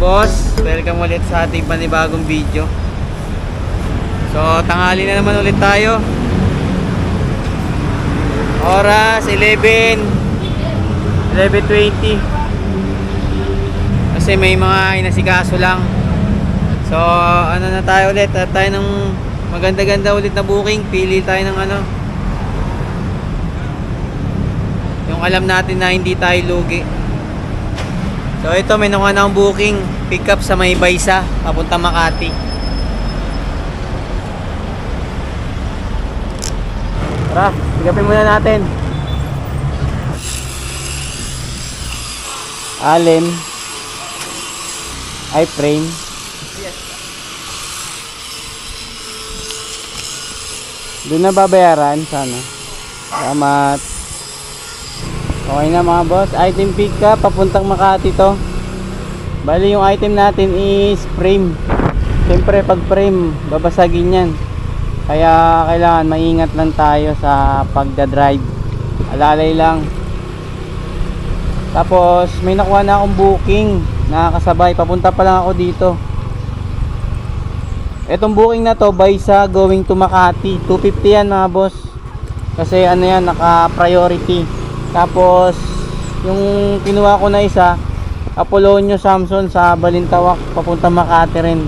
boss, welcome ulit sa ating panibagong video. So tanghali na naman ulit tayo. Oras 11:20 kasi may mga inasikaso lang. So ano na tayo ulit, tayo ng maganda-ganda ulit na booking. Pili tayo ng ano, yung alam natin na hindi tayo lugi. So ito, may nakuha na akong booking, pick up sa may Baysa papunta Makati. Tara, pick upin muna natin. Allen I-frame. Doon na babayaran sana. Salamat. Okay na mga boss, item pick up papuntang Makati to. Bali yung item natin is frame. Siyempre pag frame babasagin yan, kaya kailangan maingat lang tayo sa pagdadrive. Alalay lang. Tapos may nakuha na akong booking, nakakasabay, papunta pa lang ako dito. Etong booking na to, Baysa going to Makati, 250 yan mga boss. Kasi ano yan, naka priority. Tapos yung kinuha ko na isa, Apolonio Samson sa Balintawak papunta Makati rin.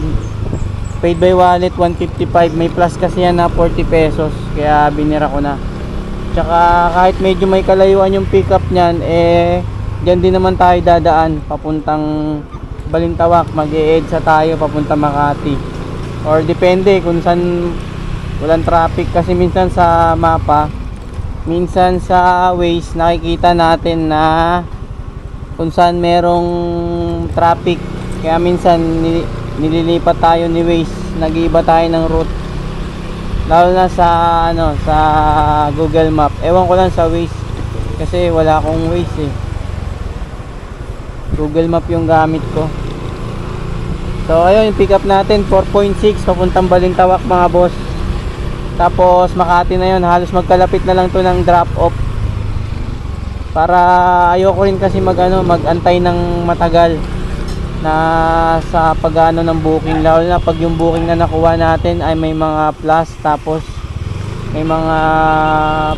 Paid by wallet 155. May plus kasi yan na 40 pesos, kaya binira ko na. Tsaka kahit medyo may kalayuan yung pick up nyan, eh dyan din naman tayo dadaan papuntang Balintawak. Mag-e-EDSA tayo papunta Makati, or depende kung saan walang traffic. Kasi minsan sa mapa, minsan sa Waze nakikita natin na kung saan merong traffic, kaya minsan nililipat tayo ni Waze, nag-iiba tayo ng route, lalo na sa ano, sa Google Map. Ewan ko lang sa Waze kasi wala akong Waze eh, Google Map yung gamit ko. So ayun, yung pick up natin 4.6 papuntang Balintawak mga boss. Tapos Makati na yun, halos magkalapit na lang to ng drop off. Para ayoko rin kasi mag-antay ng matagal na sa pag-ano ng booking, lalo na pag yung booking na nakuha natin ay may mga plus, tapos may mga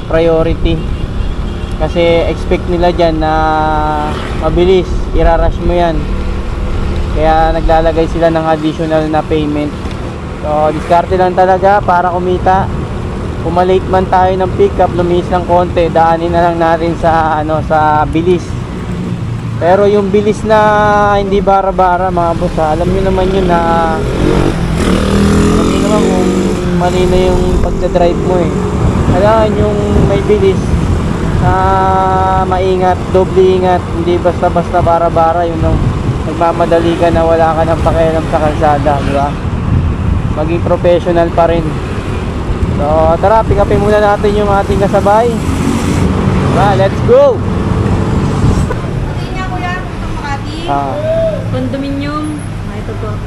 priority. Kasi expect nila dyan na mabilis, irarush mo yan, kaya naglalagay sila ng additional na payment. So diskarte lang talaga para kumita. Kung malate man tayo ng pickup, lumis ng konti, daanin na lang natin sa ano, sa bilis. Pero yung bilis na hindi bara-bara mga boss, alam niyo naman yun na, alam niyo naman kung mali na yung pagdadrive mo eh. Kailangan yung may bilis na maingat, doble ingat, hindi basta-basta bara-bara yung nagmamadali ka na wala ka ng pakialam sa kalsada, di ba? Maging professional pa rin. So tara, pick upin muna natin yung ating kasabay. Let's go. Hindi nga kuya, puntang Makati. Condominium. Ito po.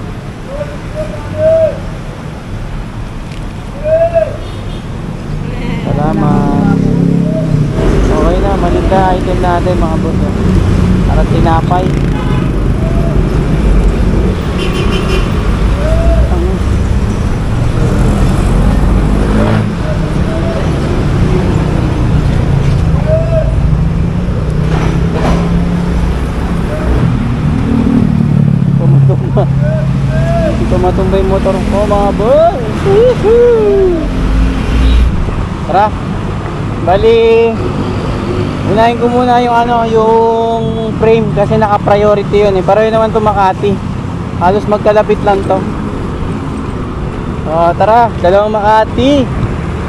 Salamat. Okay na, malinda item natin mga boss. Para tinapay. Hindi ko matumbay yung motor ko mga boy. Tara, bali unahin ko muna yung ano, yung frame kasi naka priority yun eh. Pero yun naman to Makati, halos magkalapit lang to. So tara, dalawang Makati.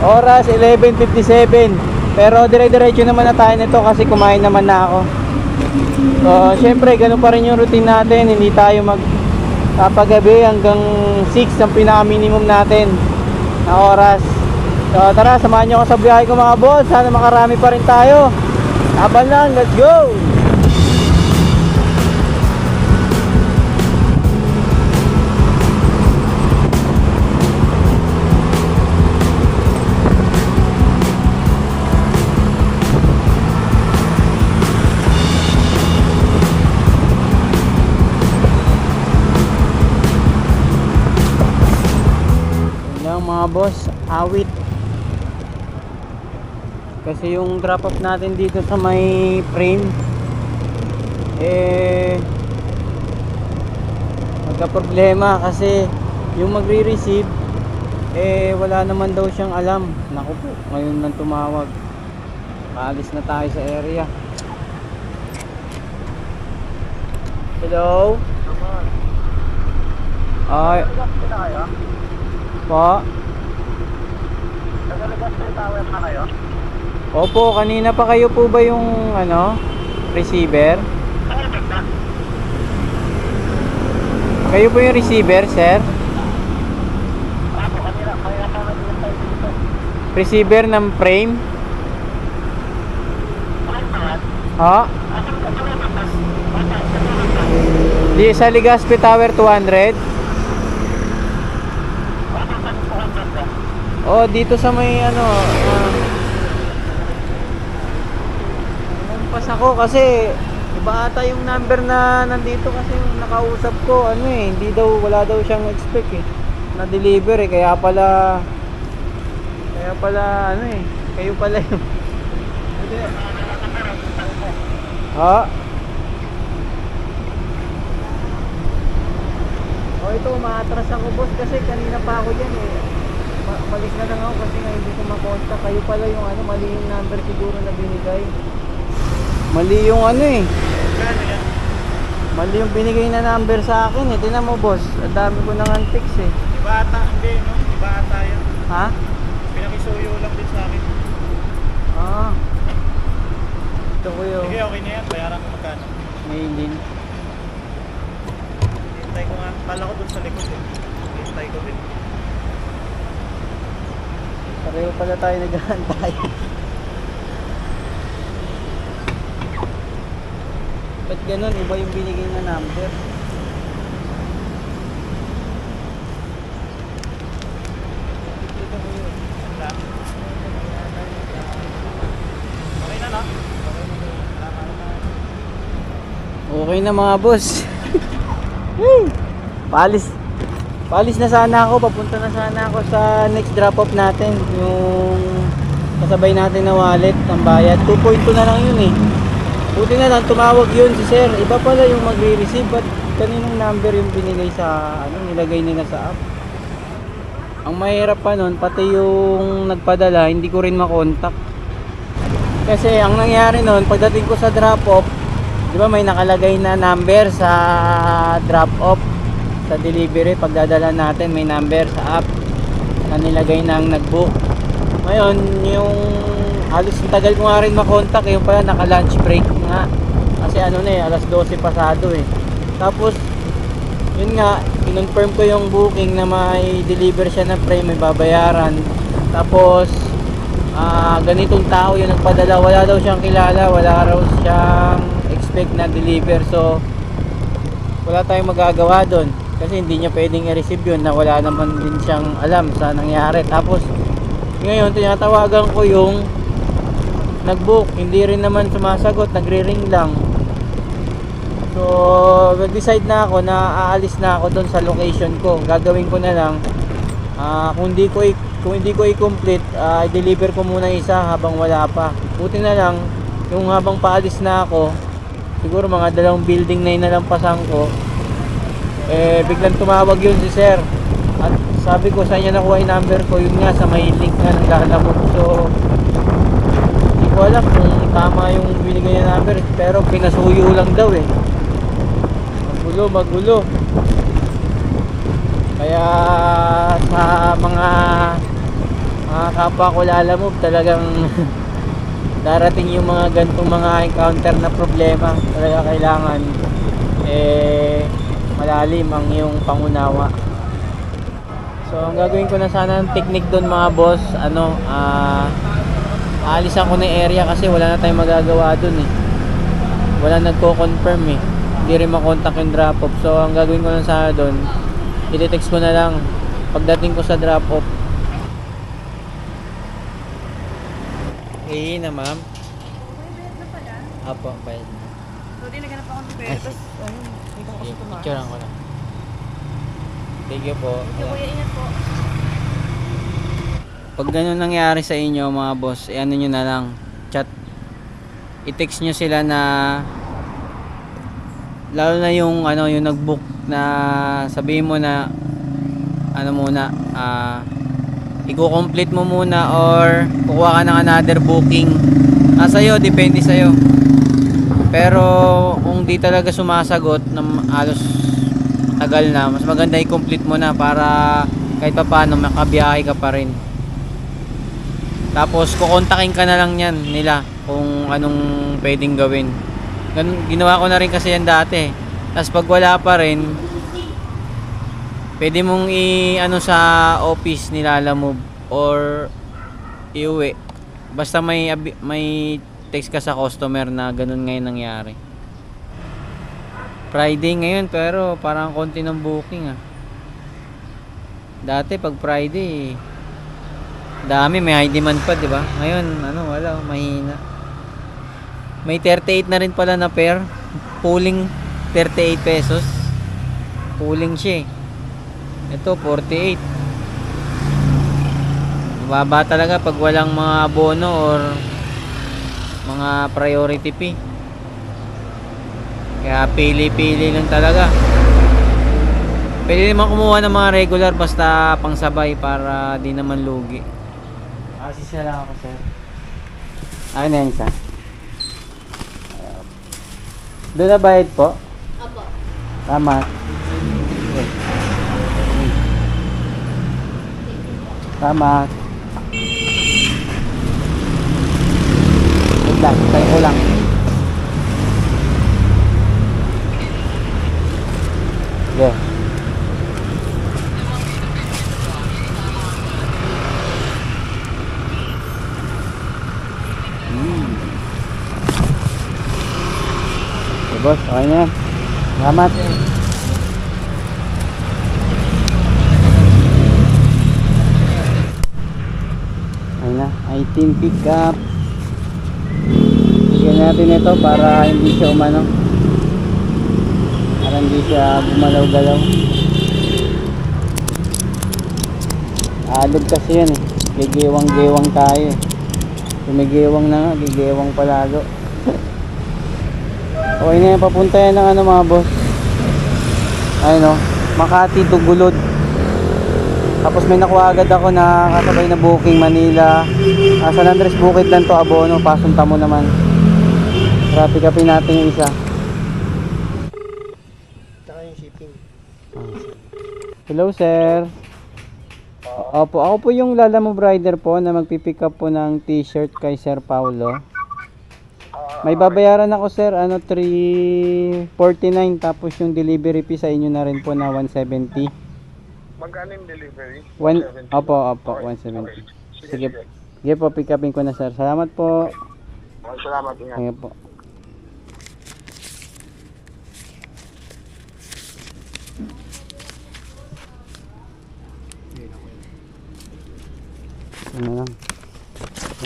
Oras 11:57. Pero dire-diretso naman na tayo nito kasi kumain naman na ako. So syempre ganun pa rin yung routine natin, hindi tayo magpapagabi, hanggang 6 ang pinaka minimum natin na oras. So tara, samahan nyo ako sa biyahe ko mga boss. Sana makarami pa rin tayo. Laban lang, let's go. mga boss, awit. Kasi yung drop off natin dito sa may frame magka-problema kasi yung magre-receive wala naman daw siyang alam. Naku po, ngayon nang tumawag. Paalis na tayo sa area. Hello? Ay. Po? Opo, kanina pa kayo po ba yung receiver? Kayo po yung receiver, sir? Receiver ng frame? Ha? Di sa Legazpi Tower 200? Oh, dito sa may nampas ako kasi iba ata yung number na nandito kasi yung nakausap ko hindi daw, wala daw siyang expect na deliver kaya pala kayo pala yung ha? Oh, ito umaatras ako boss kasi kanina pa ako dyan Malis na lang ako kasi nga hindi ko makontak. Kayo pala yung mali yung number siguro na binigay. Mali yung mali yung binigay na number sa akin Tingnan mo boss, ang dami ko nang antics Iba ata, hindi no? Iba ata yan. Ha? Pinakisuyo lang din sa akin. Ah. Ito ko yun. Sige, okay na yan. Bayaran ko magkano. Mailin. Hintay ko nga. Kala ko dun sa likod Hintay ko din. Pareho pala tayo naghahantay. Ba't ganun? Iba yung binigay na number. Okay na no? Okay na mga boss. Paalis na sana ako, papunta na sana ako sa next drop off natin, yung kasabay natin na wallet, ang bayad 2.2 na lang yun buti na lang tumawag yun si sir, iba pala yung magre-receive, but kaninong number yung binigay sa nilagay nila sa app. Ang mahirap pa nun, pati yung nagpadala hindi ko rin makontak kasi ang nangyari nun, pagdating ko sa drop off, di ba may nakalagay na number sa drop off sa delivery, pagdadala natin may number sa app na nilagay ng nag-book. Ngayon yung halos tagal ko nga rin makontak yung pala naka lunch break nga kasi alas 12 pasado tapos yun nga kinonfirm ko yung booking na may deliver siya ng frame, may babayaran, tapos ganitong tao yung nagpadala, wala daw siyang kilala, wala raw siyang expect na deliver, so wala tayong magagawa doon kasi hindi niya pwedeng i-receive yun na wala naman din siyang alam sa nangyari. Tapos ngayon tinatawagan ko yung nag-book, hindi rin naman sumasagot, nagre-ring lang. So nag-decide na ako na aalis na ako doon sa location ko. Gagawin ko na lang kung hindi ko i-complete, i-deliver ko muna isa habang wala pa. Buti na lang yung habang paalis na ako, siguro mga 2 building na inalampasan ko, biglang tumawag yun si sir at sabi ko saan niya nakuha yung number ko, yun nga sa may link nga ng Lalamove. So hindi ko alam kung tama yung binigay na number, pero pinasuyo lang daw magulo kaya sa mga kapwa ko Lalamove talagang darating yung mga gantong mga encounter na problema, talaga kailangan malalim ang iyong pangunawa. So ang gagawin ko na sana ng technique doon mga boss, aalisan ko na yung area kasi wala na tayong magagawa doon wala nagko-confirm hindi rin makontak yung drop off. So ang gagawin ko na sana doon, i-text ko na lang pagdating ko sa drop off. Na ma'am. Bayad na pala. Apo, bayad na. So, di naghanap ako ng pera. Tapos, ayun, dito ko kasi tumakas. Picturean ko lang. Thank you po. Thank you, kuya. Ingat po. Pag ganun nangyari sa inyo mga boss, ano nyo na lang, chat, i-text nyo sila na, lalo na yung ano, yung nag-book na sabihin mo na ano muna, i-complete mo muna or kukuha ka ng another booking. Sa'yo, depende sa'yo. Pero kung di talaga sumasagot na halos tagal na, mas maganda i-complete mo na para kahit pa paano makabiyahe ka pa rin. Tapos kukontakin ka na lang yan nila kung anong pwedeng gawin. Ganun, ginawa ko na rin kasi yan dati. Tapos pag wala pa rin, pwede mong i-ano sa office nila Lalamove or iuwi. Basta may text ka sa customer na ganun ngayon nangyari. Friday ngayon pero parang konti ng booking Dati pag Friday dami, may high demand pa, di ba? Ngayon ano, wala, mahina. May 38 na rin pala na pair. Pulling 38 pesos. Pulling siya Ito 48. Mababa talaga pag walang mga abono or mga priority fee. Kaya pili-pili lang talaga. Pwede naman kumuha ng mga regular basta pangsabay para di naman lugi. Assist na lang ako, sir. Ayun na yung isa. Doon na bayad po? Opo. Tama. Tama. Wait lang, tayo ko lang. Yeah. Okay, boss, okay na yan. Salamat. Ayun na, item pickup. Bigyan natin ito para hindi siya umano. Para hindi siya gumalaw-galaw. Alog kasi yan Gigewang-gewang tayo Gumigewang na nga, gigewang palalo. Okay na yan, papunta yan ng ano mga boss. Ayun Makati to Gulod. Tapos may nakuha agad ako na kasabay na booking Manila. San Andres Bukid lang to, abono, pasunta mo naman. Tara, pick upin natin yung isa. Tsaka yung shipping. Hello sir. Opo, ako po yung Lalamove rider po na magpipick up po ng t-shirt kay Sir Paulo. May babayaran ako sir, 349, tapos yung delivery fee sa inyo na rin po na 170. Magkano yung delivery? Opo, 170. Sige, sige po, pick upin ko na sir. Salamat po. Salamat, ingat. Sige po. Ano lang.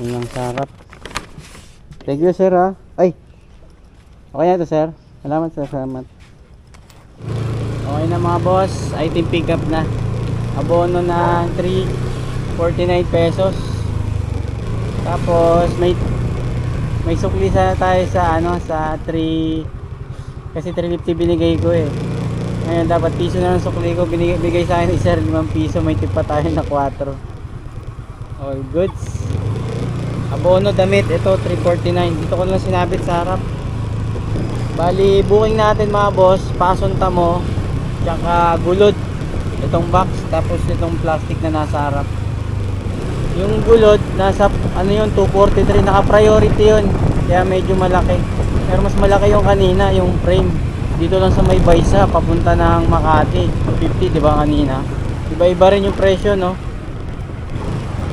Ano lang sarap. Thank you sir Ay. Okay na ito sir. Salamat sir, salamat. Okay na mga boss, item pick up na. Abono na 349 pesos. Tapos may sukli sana tayo sa sa 3 kasi 350 binigay ko Ngayon dapat piso na lang sukli ko, bigay sa akin isa 5 piso, may tip pa tayo na 4. All goods. Abono damit, ito 349. Dito ko lang sinabit sa harap. Bali, booking natin mga boss, pasunta mo, tsaka gulod. Itong box, tapos itong plastic na nasa harap. Yung gulod, nasa, 243, naka-priority yun. Kaya medyo malaki. Pero mas malaki yung kanina, yung frame. Dito lang sa may Baysa, papunta ng Makati. 250, di ba kanina? Iba-iba rin yung presyo, no?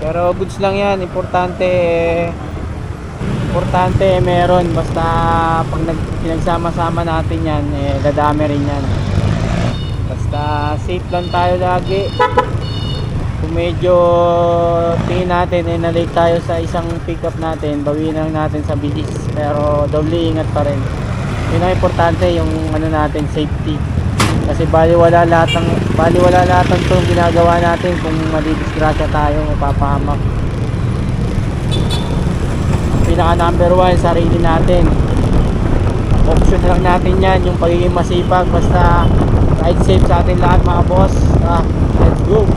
Pero goods lang yan, importante meron, basta pag pinagsama-sama natin yan dadami rin yan, basta safe lang tayo lagi. Kung medyo tingin natin na-late tayo sa isang pick up natin, bawiin lang natin sa bilis, pero doble ingat pa rin. Yun ang importante, yung natin, safety. Kasi baliwala lahat ng itong ginagawa natin kung madidisgrasya tayo, mapapahamak. Pinaka number 1, sarili natin. Option lang natin yan, yung pagiging masipag. Basta ride safe sa atin lahat mga boss. Let's go.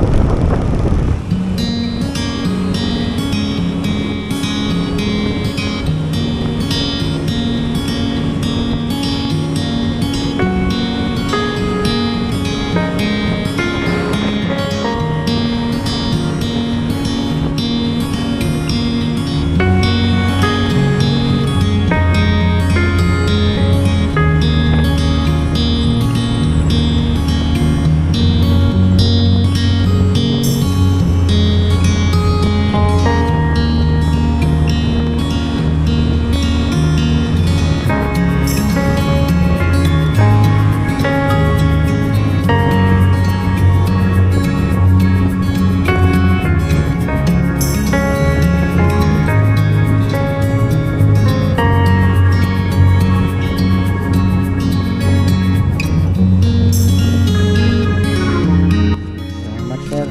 Salamat sir.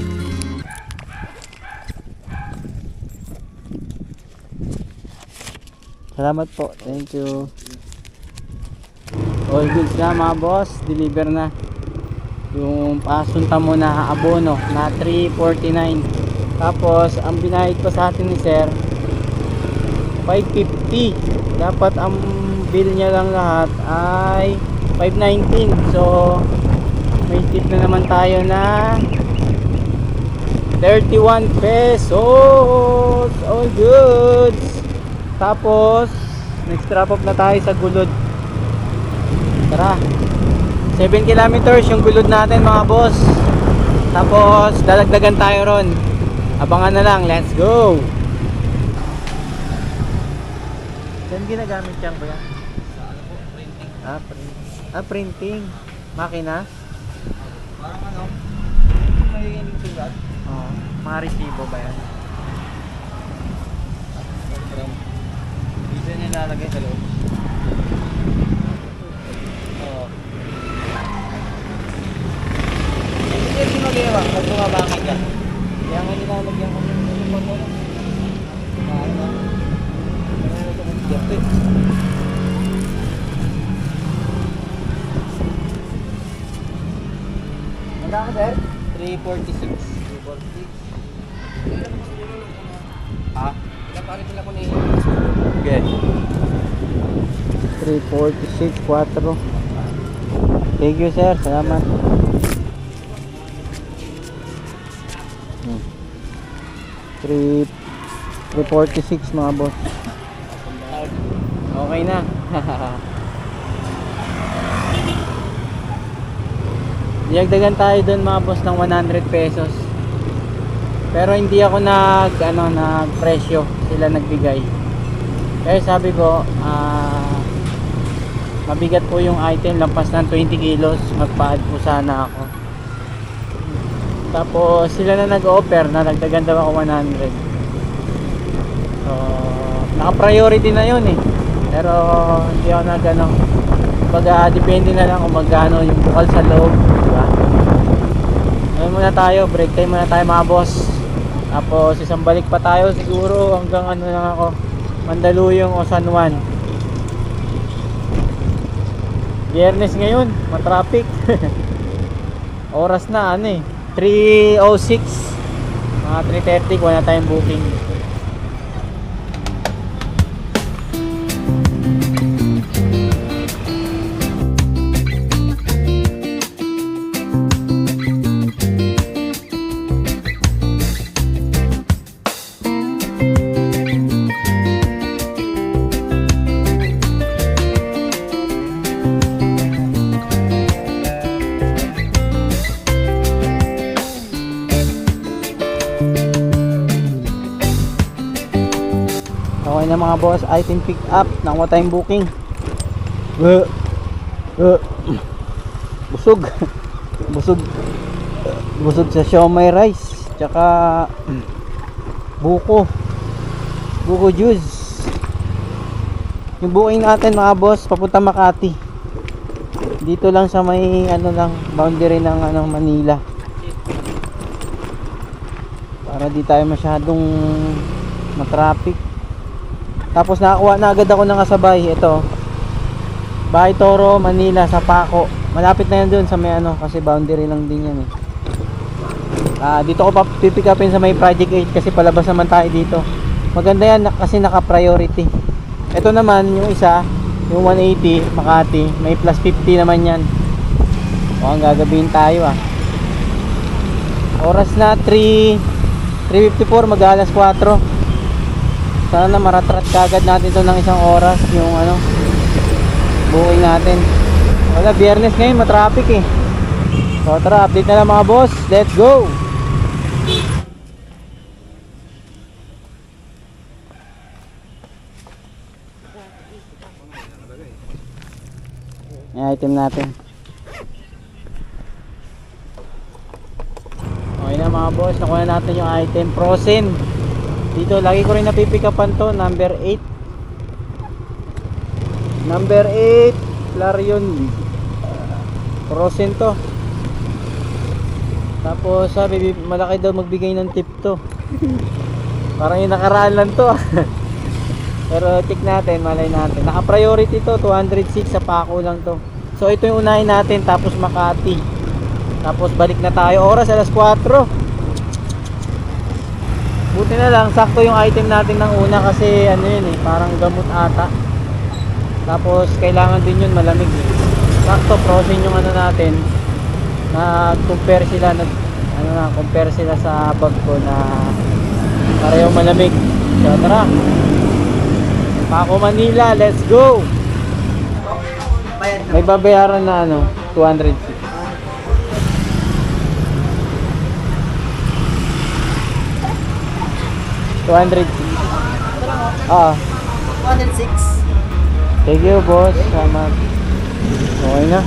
Salamat po. Thank you. All goods na mga boss. Deliver na. Yung pasunta mo na abono na 349. Tapos ang binayad ko sa atin ni sir 550. Dapat ang bill niya lang lahat ay 519. So may tip na naman tayo na 31 pesos. All goods. Tapos next drop off na tayo sa Gulod. Tara. 7 kilometers yung Gulod natin mga boss. Tapos dadagdagan tayo ron. Abangan na lang. Let's go. Saan ginagamit yan ba yan? Printing. Printing. Makina? Parang ano, may sugat. Mga resibo ba yan? Dito nilalagay sa loob. Oo. Hindi rin magawa pag bumabangin ka. Kaya nga nilalagyan ko yung motor. Handa ka sir? 346. 346. Ha? Pinapalit nila ko na yun. Okay. 346 4. Thank you sir. Salamat. 346 mga boss. Okay na. Diyagdagan tayo doon mga boss ng 100 pesos. Pero hindi ako nag-presyo, sila nagbigay. Kaya sabi ko, mabigat po yung item, lampas ng 20 kilos, magpa-add po sana ako. Tapos sila na nag-offer na nagdagan daw ako 100. So, naka-priority na yun eh. Pero hindi ako baga depende na lang kung magkano yung bukal sa loob, diba? Ngayon muna tayo, break time muna tayo mga boss. Tapos isang balik pa tayo siguro hanggang lang ako, Mandaluyong o San Juan. Biyernes ngayon, matraffic. Oras na 3:06. Mga 3:30 kung na tayong booking. Okay na mga boss, item pick up, nakuha tayong booking. Busog sa siomai rice, tsaka buko juice. Yung booking natin mga boss, papunta Makati. Dito lang sa may ano lang, boundary ng ano, Manila. Para di tayo masyadong matraffic. Tapos nakakuha na agad ako ng kasabay. Ito, Bahay Toro, Manila, sa Paco. Malapit na yan dun sa may ano, kasi boundary lang din yan eh. Dito ko pipick upin sa may Project 8 kasi palabas naman tayo dito. Maganda yan kasi naka-priority. Ito naman yung isa, yung 180 Makati, may plus 50 naman yan. Mukhang gagabihin tayo Oras na 3:54, mag-alas 4. Sana na maratrat kagad natin ito ng isang oras yung ano, booking natin. Wala, biyernes ngayon, matraffic eh. So tara, update na lang mga boss. Let's go! Yung item natin. Okay na mga boss, nakuha na natin yung item. Frozen. Dito, lagi ko rin napipick upan to. Number 8. Number 8 Clarion. Frozen to. Tapos sabi, malaki daw magbigay ng tip to. Parang yung nakaraan lang to. Pero check natin, malay natin. Naka-priority to, 206 sa Paco lang to. So ito yung unahin natin, tapos Makati. Tapos balik na tayo. Oras alas 4. Buti na lang, sakto yung item natin ng una kasi ano yun eh, parang gamot ata. Tapos kailangan din yun malamig eh. Sakto, frozen yung ano natin. Nag-compare sila, compare sila sa bag ko na parehong malamig. So tara. Paco, Manila, let's go! May babayaran na ano, 206. Oo. 206. Thank you boss. Salamat. Okay na.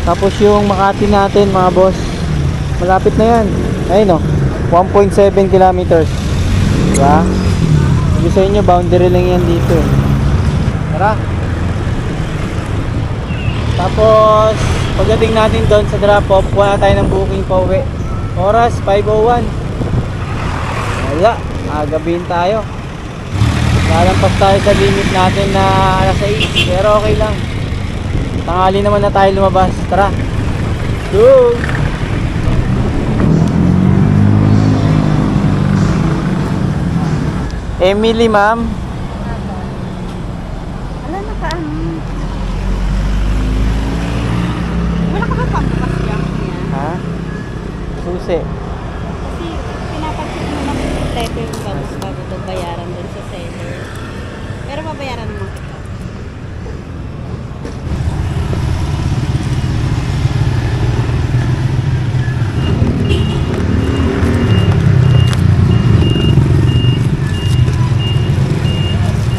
Tapos yung Makati natin mga boss, malapit na yan. Ayun o, 1.7 kilometers. Diba? Sabi sa inyo, boundary lang yan dito eh. Tara. Tapos pagdating natin doon sa drop off, kuha tayo ng booking pa uwi. Oras 5:01. Wala, agabihin tayo. Lalampas tayo sa limit natin na alas 6, pero okay lang. Tanghali naman na tayo lumabas. Tara. Go! Emily, ma'am. Wala na ka wala ka ba pambukas yan? Ha? Susi. Kasi pinapansin mo na kompleto yung bagus bago ito bayaran dun sa seller. Pero babayaran mo kita.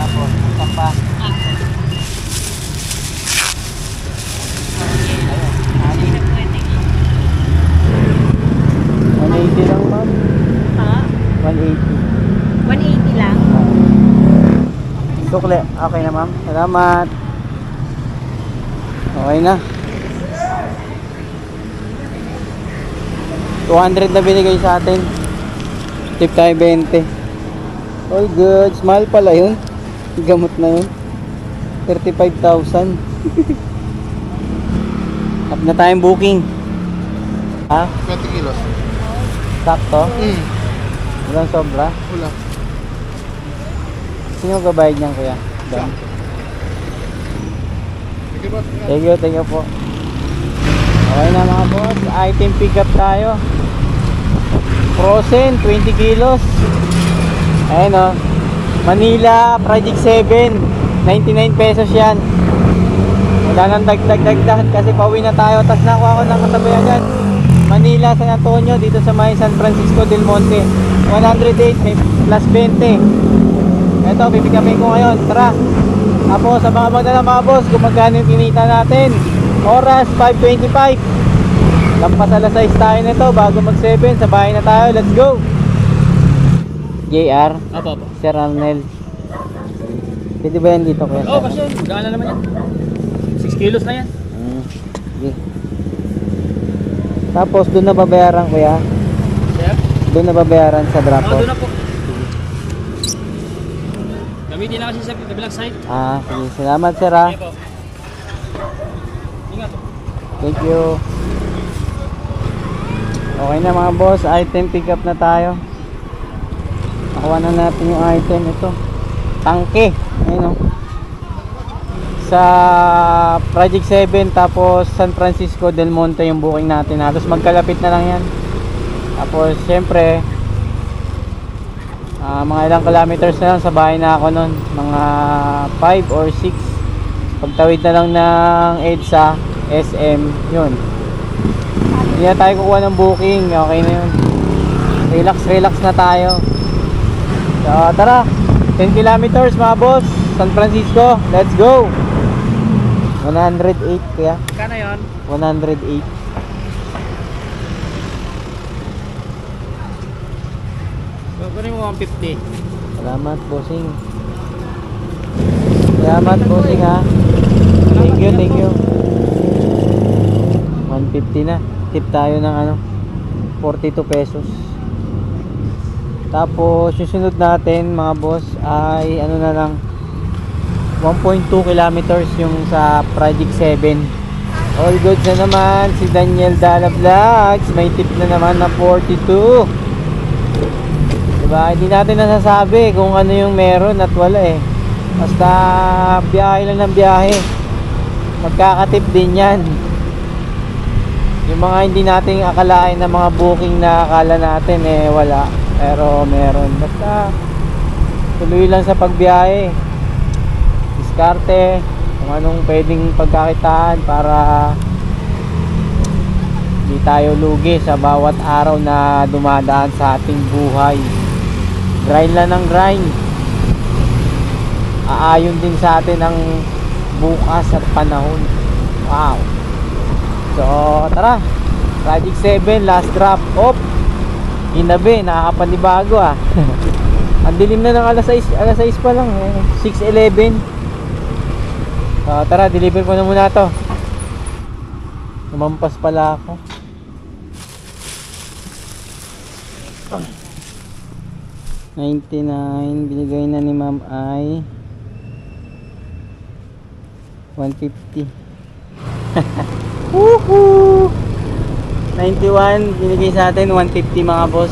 Tapos, utang pa. Hindi na pwede. 180 lang, ma'am. Ha? 180. 180 lang? Sukle. Okay na, ma'am. Salamat. Okay na. 200 na binigay sa atin. Tip tayo 20. All good. Smile pala yun. Gamot na yun. 35,000. Up na tayong booking. Ha? 20 kilos. Sakto? Walang sobra? Wala. Sino gabayad niyan, kuya? Don? Sige boss. Thank you po. Okay na mga boss, item pick up tayo. Frozen, 20 kilos. Ayan o. Manila, Project 7, 99 pesos yan. Wala nang dagdag kasi pauwi na tayo. Tapos nakuha ko ng kasabay agad. Manila, San Antonio, dito sa may San Francisco del Monte. 108, may plus 20. Ito, pipick upin ko ngayon. Tara. Tapos, abang-abang na lang mga boss kung magkano yung kinita natin. Oras, 5:25. Lampas alas 6 tayo nito bago mag 7. Sa bahay na tayo. Let's go. JR. Apo. Sir Arnel. Pwede ba yan dito kuya? Oh, kasi gaan na naman yan. 6 kilos na yan. Tapos doon na babayaran kuya? Sir? Doon na babayaran sa drop off? Doon na po. Gamitin na kasi sa kabilang side. Sige. Salamat sir ha. Okay po. Ingat. Thank you. Okay na mga boss, item pick up na tayo. Nakuha na natin yung item. Ito, tangke. Ayun o. Sa Project 7 tapos San Francisco del Monte yung booking natin. Halos magkalapit na lang yan. Tapos syempre mga ilang kilometers na lang sa bahay na ako nun, mga 5 or 6. Pagtawid na lang ng EDSA SM, yun. Hindi na tayo kukuha ng booking, okay na yun. Relax na tayo. So tara, 10 kilometers mga boss, San Francisco, let's go. 108 kaya, Kano yun? 108. So, kunin mo 150. Salamat bossing. Salamat bossing ha. Thank you. 150 na. Tip tayo ng 42 pesos. Tapos yung sunod natin mga boss ay na lang 1.2 kilometers yung sa Project 7. All good na naman si Daniel Dala Vlogs. May tip na naman na 42. Diba? Hindi natin nasasabi kung ano yung meron at wala eh. Basta biyahe lang ng biyahe. Magkakatip din yan. Yung mga hindi nating akalain na mga booking na akala natin eh wala. Pero meron. Basta tuloy lang sa pagbiyahe. Diskarte. Kung anong pwedeng pagkakitaan para hindi tayo lugi sa bawat araw na dumadaan sa ating buhay. Grind lang ng grind. Aayon din sa atin ang bukas at panahon. Wow. So tara, Project 7 last drop off. Ginabi, nakakapanibago Ang dilim na ng alas 6 pa lang 6:11. So tara, deliver ko na muna to. Lumampas pala ako. $99 binigay na ni ma'am ay $150. Woohoo! 91 binigay sa atin, 150 mga boss.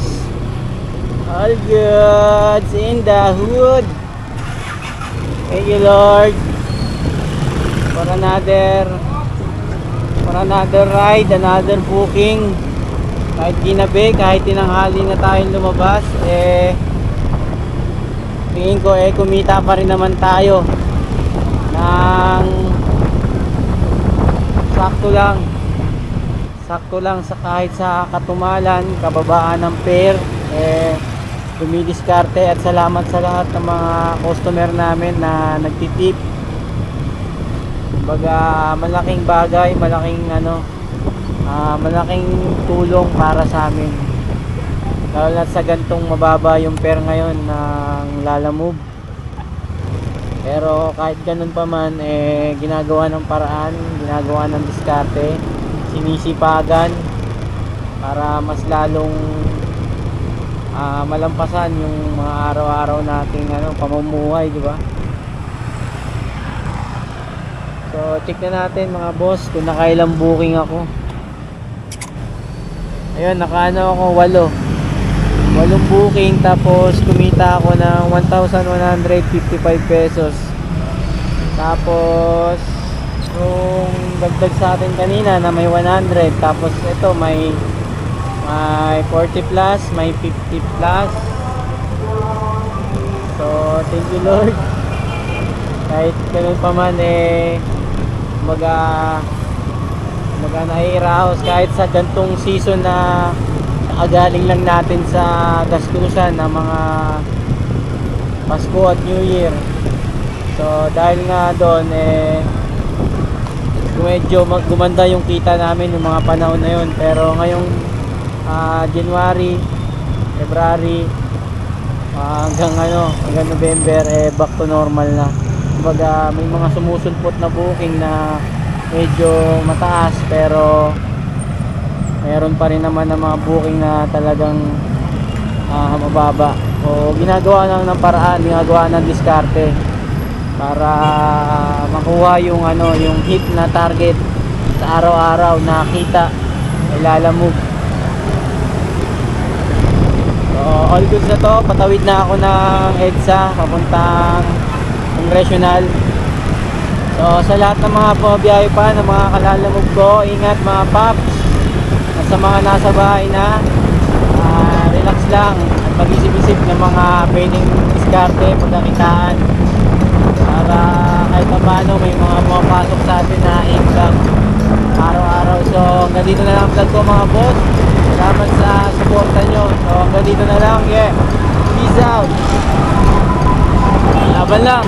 All goods in the hood. Thank you Lord for another ride, another booking. Kahit ginabi, kahit tinanghali na tayong lumabas, tingin ko kumita pa rin naman tayo ng sakto lang sa kahit sa katumalan, kababaan ng fare, dumidiskarte. At salamat sa lahat ng mga customer namin na nagtitip. Kumbaga malaking bagay, malaking tulong para sa amin, lalo na sa gantong mababa yung fare ngayon ng Lalamove. Pero kahit ganun pa man, ginagawa ng paraan, ginagawa ng diskarte, sinisipagan para mas lalong malampasan yung mga araw-araw nating pamumuhay, di ba? So check na natin mga boss kung nakailang booking ako. Ayun, ako 8 booking, tapos kumita ako ng 1,155 pesos. Tapos yung dagdag sa atin kanina na may 100, tapos ito may 40 plus, may 50 plus. So thank you Lord. Kahit ganun pa man nahihiraos kahit sa gantong season na nakagaling lang natin sa gastusan ng mga Pasko at New Year. So dahil nga doon medyo gumanda yung kita namin yung mga panahon na yun. Pero ngayong January, February, hanggang November, back to normal na. Kumbaga may mga sumusulpot na booking na medyo mataas, pero Meron pa rin naman ng mga booking na talagang mababa. O ginagawa lang ng paraan, ginagawa ng diskarte para makuha yung yung hit na target sa araw-araw na kita ay lalamove. So all goods na to, patawid na ako ng EDSA papuntang Congressional. So sa lahat ng mga pabiyahe pa ng mga kalalamove ko, ingat mga paps. At sa mga nasa bahay na, relax lang at mag-isip-isip ng mga pwedeng diskarte, pagkakitaan para kahit pa paano may mga pumapasok sa atin na income araw-araw. So hanggang dito na lang ang vlog ko mga boss. Salamat sa suporta nyo. So hanggang dito na lang. Yeah, peace out. Laban lang.